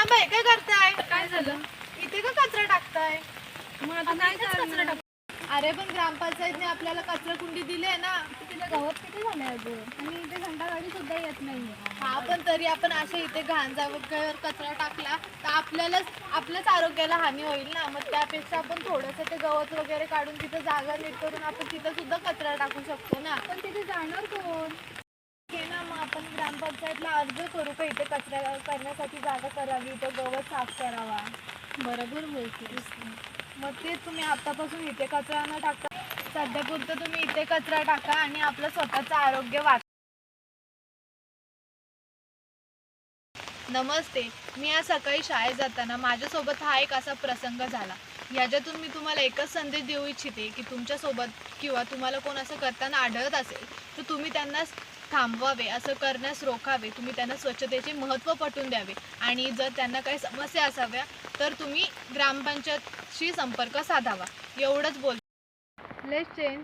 बाई काय करताय? काय झालं? इथे का कचरा टाकताय? मग आता काय कचरा टाक. अरे पण ग्रामपंचायतने आपल्याला कचरा कुंडी दिली आहे ना. तिथे गवत किती झाले अगं आणि इथे घंटा गाडी सुद्धा येत नाहीये. हा पण तरी आपण अशा इथे घाण जागेवर कचरा टाकला तर आपल्याच आरोग्याला हानी होईल ना. मग त्यापेक्षा आपण थोडंसं ते गवत वगैरे काढून तिथं जागा नीट करून आपण तिथं सुद्धा कचरा टाकू शकतो ना. पण तिथे जाणार कोण? हे ना मग आपण ग्रामपंचायतला अर्ज करू का इथे कचरा करण्यासाठी जागा करावी, इथं गवत साफ करावा. बरोबर बोलतेस. मग ते तुम्ही आतापासून इथे कचरा न टाका, सध्यापुरतं तुम्ही इथे कचरा टाका आणि आपलं स्वतःचं आरोग्य वाचवा. नमस्ते. मी आज सकाळी शाळेत जाताना माझ्यासोबत हा एक असा प्रसंग झाला. याच्यातून मी तुम्हाला एकच संदेश देऊ इच्छिते की तुमच्यासोबत किंवा तुम्हाला कोण असं करताना आढळत असेल तर तुम्ही त्यांना थांबवावे, असं करण्यास रोखावे. तुम्ही त्यांना स्वच्छतेचे महत्त्व पटवून द्यावे आणि जर त्यांना काही समस्या असाव्या तर तुम्ही ग्रामपंचायतशी संपर्क साधावा. एवढंच बोल. Let's change